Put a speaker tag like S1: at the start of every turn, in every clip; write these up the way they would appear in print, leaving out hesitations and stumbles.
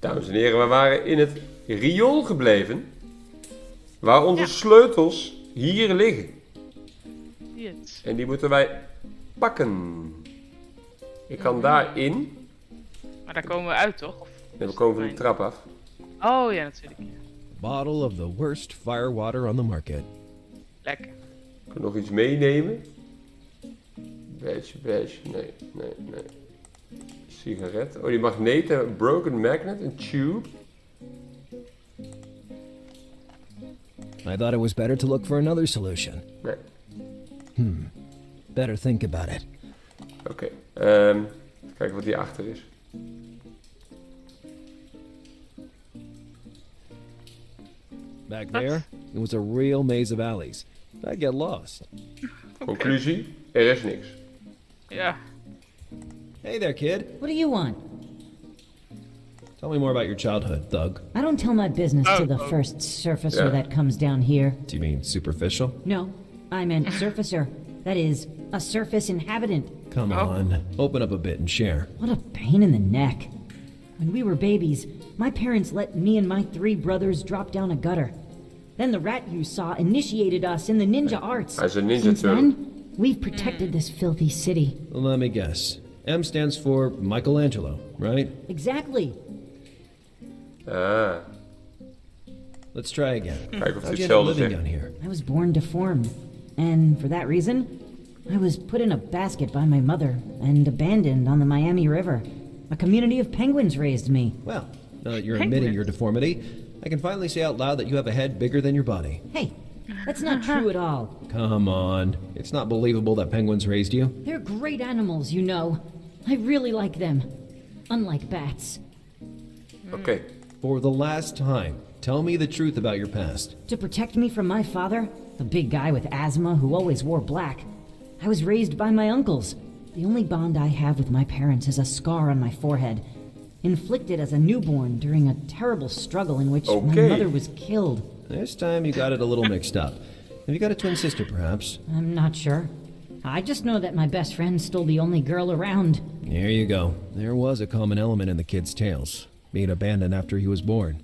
S1: Dames en heren, we waren in het riool gebleven. Waar onze sleutels hier liggen.
S2: Yes.
S1: En die moeten wij pakken. Ik kan daarin.
S2: Maar daar komen we uit, toch? Of
S1: En we komen van die trap af.
S2: Oh ja, natuurlijk.
S3: Bottle of the worst firewater on the market.
S2: Lekker.
S1: Ik kan nog iets meenemen. Badge. Nee. Sigaret. Oh, die magneten. Een broken magnet. Een tube.
S3: I thought it was better to look for another solution.
S1: Nee.
S3: Better think about it.
S1: Oké. Kijken wat hierachter is.
S3: Back there, it was a real maze of alleys. I'd get lost.
S1: Conclusie. Er is niks.
S2: Ja.
S3: Hey there, kid.
S4: What do you want?
S3: Tell me more about your childhood, thug.
S4: I don't tell my business to the first surfacer
S1: Yeah.
S4: that comes down here.
S3: Do you mean superficial?
S4: No, I meant surfacer. That is, a surface inhabitant.
S3: Come on, open up a bit and share.
S4: What a pain in the neck. When we were babies, my parents let me and my 3 brothers drop down a gutter. Then the rat you saw initiated us in the ninja arts.
S1: Hij is een ninja
S4: Since
S1: turtle.
S4: then, we've protected this filthy city.
S3: Let me guess. M stands for Michelangelo, right?
S4: Exactly.
S1: Ah.
S3: Let's try again.
S1: Kijk of
S3: How'd
S1: het
S3: you end up
S1: hetzelfde
S3: living
S1: zegt.
S3: down here?
S4: I was born deformed. And for that reason, I was put in a basket by my mother and abandoned on the Miami River. A community of penguins raised me.
S3: Well, now that you're admitting your deformity, I can finally say out loud that you have a head bigger than your body.
S4: Hey, that's not true at all.
S3: Come on. It's not believable that penguins raised you.
S4: They're great animals, you know. I really like them. Unlike bats.
S1: Oké.
S3: For the last time, tell me the truth about your past.
S4: To protect me from my father, a big guy with asthma who always wore black, I was raised by my uncles. The only bond I have with my parents is a scar on my forehead, inflicted as a newborn during a terrible struggle in which my mother was killed.
S3: This time you got it a little mixed up. Have you got a twin sister, perhaps?
S4: I'm not sure. I just know that my best friend stole the only girl around.
S3: There you go. There was a common element in the kid's tales. Being abandoned after he was born.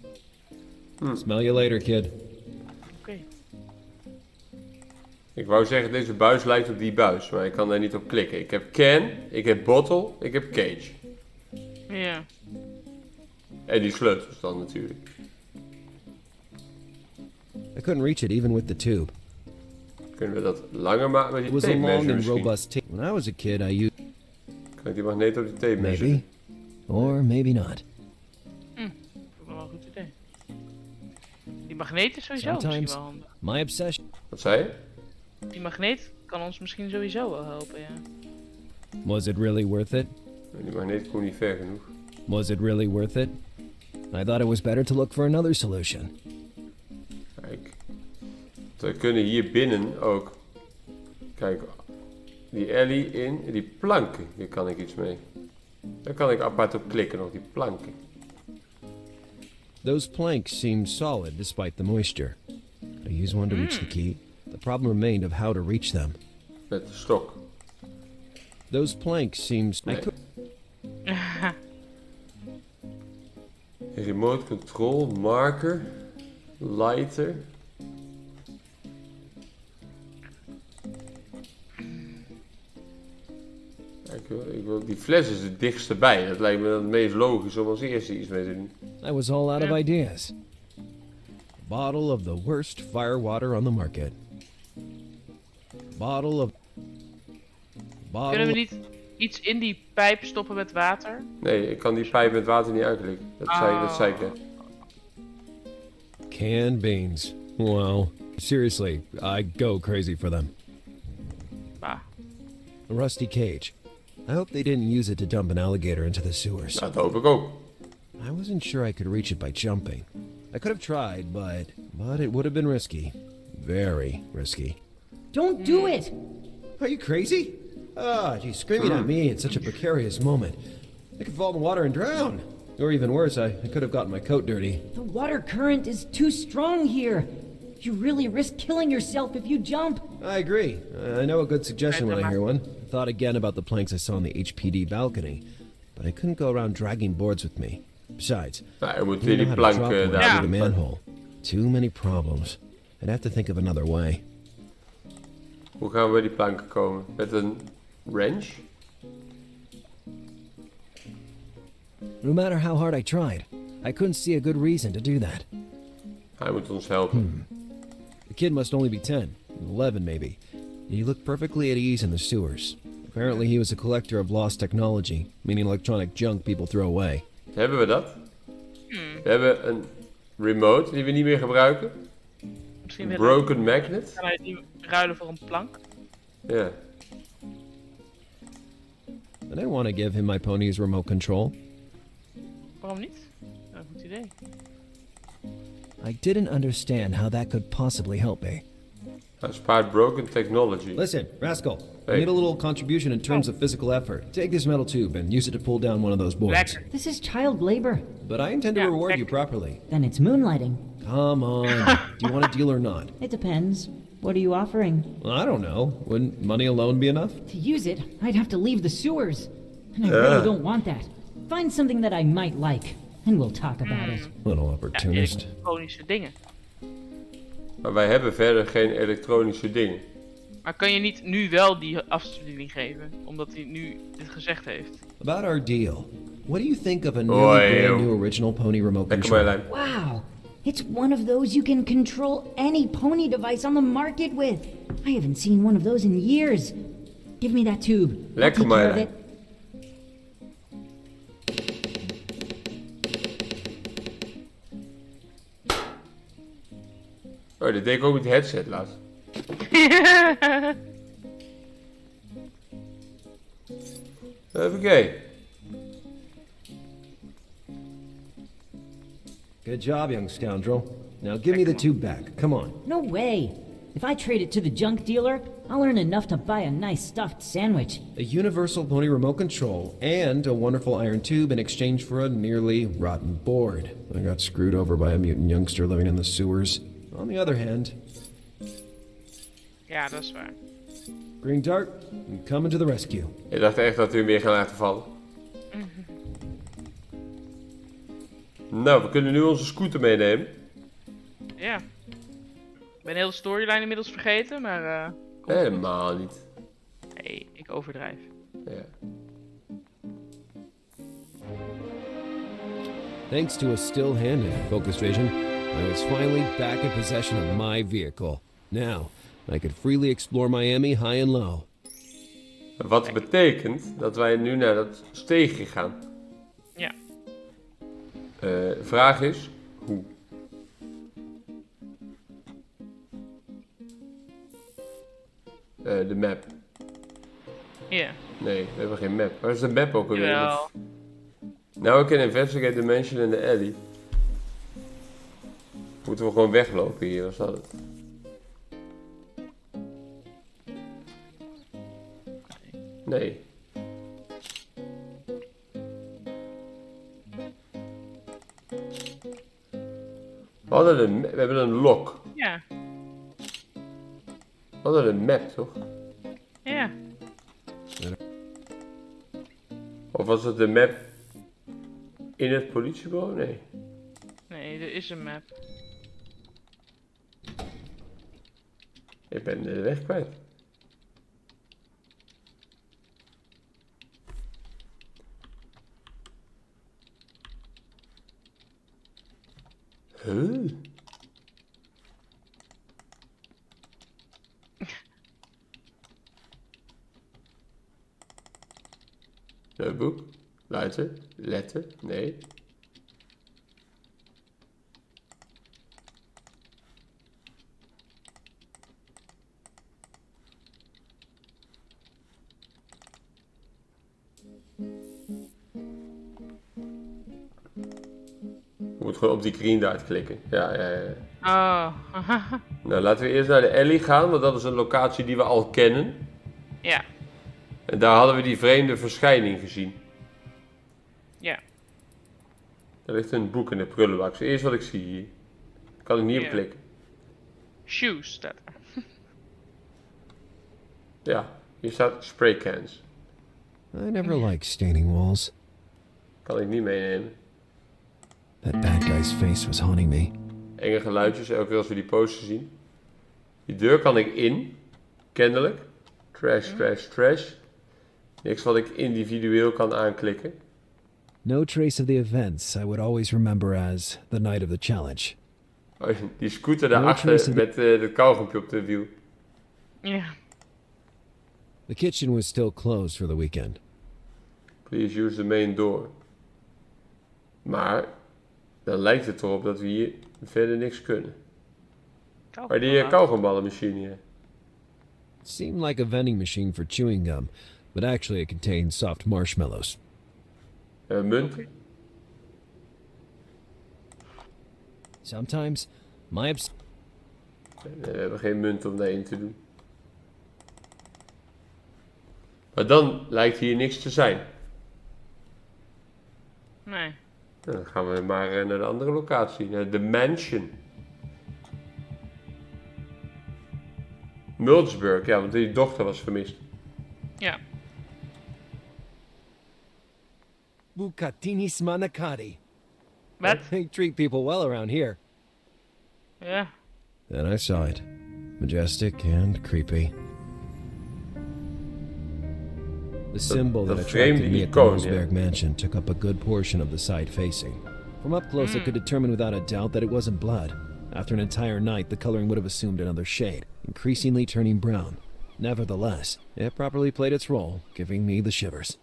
S3: Smell you later, kid.
S2: Oké.
S1: Ik wou zeggen, deze buis lijkt op die buis, maar ik kan daar niet op klikken. Ik heb can, ik heb bottle, ik heb cage.
S2: Ja.
S1: En die sleutels dan natuurlijk.
S3: I couldn't reach it even with the tube.
S1: Kunnen we dat langer maken met
S3: It
S1: die
S3: was a
S1: tape
S3: long
S1: measure
S3: and
S1: misschien?
S3: robust tape. When I was a kid, I used...
S1: Kan ik die magneet op die tape measure?
S3: Maybe. Or maybe not.
S2: Dat is wel een goed idee. Die magneet is sowieso misschien
S3: Sometimes
S2: wel handig.
S3: my obsession...
S1: Wat zei je?
S2: Die magneet kan ons misschien sowieso wel helpen, ja.
S3: Was it really worth it?
S1: Die magneet komt niet ver genoeg.
S3: Was it really worth it? I thought it was better to look for another solution.
S1: Kijk. We kunnen hier binnen ook... Kijk, die alley in. Die planken, hier kan ik iets mee. Daar kan ik apart op klikken, nog die planken.
S3: Those planks seemed solid despite the moisture. I used one to reach the key. The problem remained of how to reach them.
S1: Met de stok.
S3: Those planks seemed... I
S1: Nee.
S3: could...
S1: Remote control, marker, lighter. Ik wil, die fles is het dichtste bij. Dat lijkt me het meest logisch om als eerste iets mee te doen.
S3: I was all out of ideas. Bottle of the worst firewater on the market. Bottle of...
S2: Kunnen we niet iets in die pijp stoppen met water?
S1: Nee, ik kan die pijp met water niet uitklikken. Dat zei ik net.
S3: Canned beans. Well, seriously, I go crazy for them.
S2: Bah.
S3: A rusty cage. I hope they didn't use it to dump an alligator into the sewers.
S1: Nou, dat hoop ik ook.
S3: I wasn't sure I could reach it by jumping. I could have tried, but it would have been risky. Very risky.
S4: Don't do it!
S3: Are you crazy? Ah, geez, screaming at me at such a precarious moment. I could fall in the water and drown. Or even worse, I could have gotten my coat dirty.
S4: The water current is too strong here. You really risk killing yourself if you jump.
S3: I agree. I know a good suggestion when I hear one. I thought again about the planks I saw on the HPD balcony, but I couldn't go around dragging boards with me. Besides,
S1: Nou, je moet
S3: you
S1: weer
S3: know
S1: die
S3: how to
S1: plank
S3: drop one
S1: daar
S3: into the
S1: doen.
S3: manhole. Too many problems. I'd have to think of another way.
S1: Hoe gaan we bij die planken komen? Met een wrench?
S3: No matter how hard I tried, I couldn't see a good reason to do that.
S1: Hij moet ons helpen.
S3: The kid must only be 10, 11 maybe. He looked perfectly at ease in the sewers. Apparently he was a collector of lost technology, meaning electronic junk people throw away.
S1: Hebben we dat? We hebben een remote die we niet meer gebruiken.
S2: Misschien
S1: Een
S2: wil
S1: broken magnet.
S2: kan hij die ruilen voor een plank.
S1: Ja.
S3: I didn't want to give him my pony's remote control.
S2: Waarom niet? Een goed idee.
S3: I didn't understand how that could possibly help me.
S1: Hij spaart broken technology.
S3: Listen, Rascal,
S1: Hey.
S3: I need a little contribution in terms of physical effort. Take this metal tube and use it to pull down one of those boards.
S2: Lekker.
S4: This is child labor.
S3: But I intend to
S2: Yeah,
S3: reward you
S2: heck.
S3: properly.
S4: Then it's moonlighting.
S3: Come on. Do you want a deal or not?
S4: It depends. What are you offering?
S3: Well, I don't know. Wouldn't money alone be enough?
S4: To use it, I'd have to leave the sewers. And I really don't want that. Find something that I might like, and we'll talk about it.
S3: Little
S2: Ja,
S3: opportunist.
S2: elektronische dingen.
S1: Maar wij hebben verder geen elektronische dingen.
S2: Maar kan je niet nu wel die afstandsbediening geven? Omdat hij nu dit gezegd heeft.
S3: About our deal. What do you think of a nearly
S1: Oi,
S3: brand
S1: joh.
S3: new original pony remote
S1: Lekker
S3: control?
S1: Marjolein.
S4: Wow! It's one of those you can control any pony device on the market with. I haven't seen one of those in years. Give me that tube. I'll
S1: Lekker
S4: take care of
S1: Marjolein.
S4: it.
S1: Oh, dit deed ik ook met de headset laatst. Even.
S3: Good job, young scoundrel. Now give me the tube back. Come on.
S4: No way. If I trade it to the junk dealer, I'll earn enough to buy a nice stuffed sandwich.
S3: A universal pony remote control and a wonderful iron tube in exchange for a nearly rotten board. I got screwed over by a mutant youngster living in the sewers. On the other hand,
S2: Ja, dat is waar.
S3: Greendart, I'm coming to the rescue.
S1: Ik dacht echt dat u hem weer gaan laten vallen. Nou, we kunnen nu onze scooter meenemen.
S2: Ja. Ik ben heel de storyline inmiddels vergeten, maar
S1: Helemaal niet.
S2: nee, ik overdrijf.
S1: Ja.
S3: Thanks to a still hand and focused vision, I was finally back in possession of my vehicle. Now, I could freely explore Miami high and low.
S1: Wat betekent dat wij nu naar dat steegje gaan.
S2: Ja.
S1: Vraag is, hoe? De map.
S2: Ja.
S1: Nee, we hebben geen map. Waar is de map ook alweer?
S2: Jawel.
S1: Now we can investigate the mansion in the alley. Moeten we gewoon weglopen hier, was dat het? Nee. We hebben een lock.
S2: Ja.
S1: We hadden een map, toch?
S2: Ja.
S1: Of was het de map in het politiebureau? Nee.
S2: Nee, er is een map.
S1: Ik ben de weg kwijt. Huh? Notebook, luister, letter, nee. Je moet gewoon op die Greendart klikken. Ja.
S2: Oh.
S1: Nou, laten we eerst naar de alley gaan, want dat is een locatie die we al kennen.
S2: Ja.
S1: En daar hadden we die vreemde verschijning gezien.
S2: Ja.
S1: Er ligt een boek in de prullenbak. Dat is eerst wat ik zie hier. Daar kan ik niet op
S2: Ja.
S1: klikken.
S2: Shoes staat er.
S1: Ja, hier staat spraycans.
S3: I never liked staining walls.
S1: Kan ik niet meenemen.
S3: That bad guy's face was haunting me.
S1: Enge geluidjes, elke keer als we die poster zien. Die deur kan ik in. Kennelijk. Trash, trash, trash. Niks wat ik individueel kan aanklikken.
S3: No trace of the events I would always remember as the night of the challenge.
S1: Oh, die scooter daarachter met het kauwgompje op de wiel.
S2: Ja.
S3: The kitchen was still closed for the weekend.
S1: Please use the main door. Maar dan lijkt het erop dat we hier verder niks kunnen. Maar die kauwgomballenmachine hier.
S3: It seemed like a vending machine for chewing gum, but actually it contained soft marshmallows.
S1: Munt.
S3: Sometimes, my
S1: We hebben geen munt om daarin te doen. Maar dan lijkt hier niks te zijn.
S2: Nee.
S1: Dan gaan we maar naar de andere locatie, naar de mansion. Mulchburg, ja, want die dochter was vermist.
S2: Ja.
S3: Bucatinis Manacati.
S2: Wat?
S3: They treat people well around here.
S2: Ja.
S3: Then I saw it. Majestic and creepy. The symbol that attracted me at the Mosberg mansion took up a good portion of the side facing. From up close, I could determine without a doubt that it wasn't blood. After an entire night, the coloring would have assumed another shade, increasingly turning brown. Nevertheless, it properly played its role, giving me the shivers.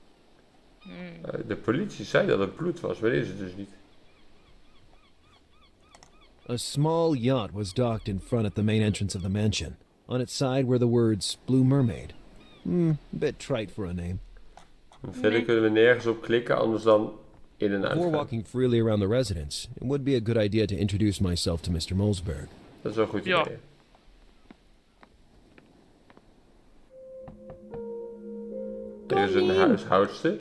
S1: De politie zei dat het bloed was, maar dat is het dus niet.
S3: A small yacht was docked in front at the main entrance of the mansion. On its side were the words Blue Mermaid. A bit trite for a name.
S1: Verder kunnen we nergens op klikken, anders dan in en
S3: Before
S1: uitgaan.
S3: walking freely around the residence, it would be a good idea to introduce myself to Mr. Mosberg.
S1: Dat is wel een goed
S2: Ja.
S1: idee. Dit is een huishoudster.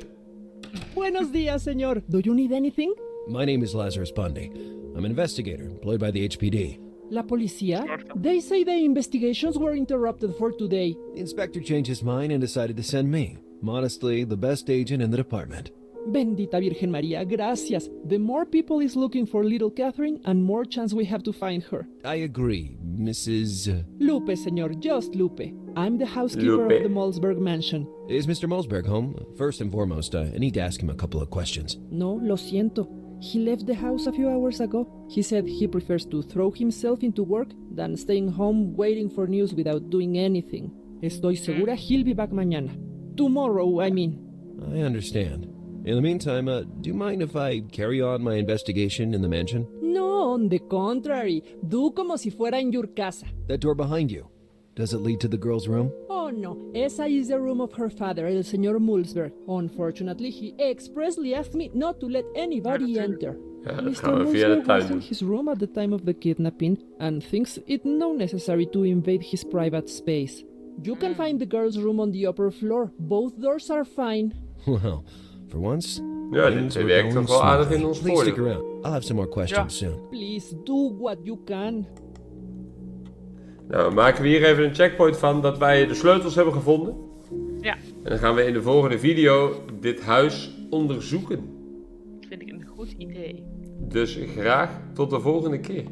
S5: Buenos dias, señor. Do you need anything?
S3: My name is Lazarus Bundy. I'm an investigator employed by the HPD.
S5: La policía? They say the investigations were interrupted for today.
S3: The inspector changed his mind and decided to send me. Modestly, the best agent in the department.
S5: Bendita Virgen María, gracias. The more people is looking for little Catherine, and more chance we have to find her.
S3: I agree, Mrs.
S5: Lupe, señor, just Lupe. I'm the housekeeper
S1: Lupe.
S5: of the Malsberg mansion.
S3: Is Mr. Mosberg home? First and foremost, I need to ask him a couple of questions.
S5: No, lo siento. He left the house a few hours ago. He said he prefers to throw himself into work than staying home waiting for news without doing anything. Estoy segura he'll be back mañana. Tomorrow, I mean.
S3: I understand. In the meantime, do you mind if I carry on my investigation in the mansion?
S5: No, on the contrary. Do como si fuera en your casa.
S3: That door behind you. Does it lead to the girl's room?
S5: Oh no, esa is the room of her father, el señor Mulsberg. Unfortunately, he expressly asked me not to let anybody enter.
S1: Ja, dan
S5: Mr.
S1: gaan we via de
S5: Mulsberg
S1: tuin
S5: was in
S1: doen.
S5: his room at the time of the kidnapping and thinks it no necessary to invade his private space. You can find the girl's room on the upper floor. Both doors are fine.
S3: Well, for once,
S1: Ja,
S3: things
S1: dit
S3: were
S1: werkt
S3: going
S1: toch wel aardig in
S3: smoothly.
S1: ons
S3: Please stick
S1: voordeel.
S3: around. I'll have some more questions soon.
S5: Please do what you can.
S1: Nou, maken we hier even een checkpoint van dat wij de sleutels hebben gevonden.
S2: Ja.
S1: En dan gaan we in de volgende video dit huis onderzoeken.
S2: Dat vind ik een goed idee.
S1: Dus graag tot de volgende keer.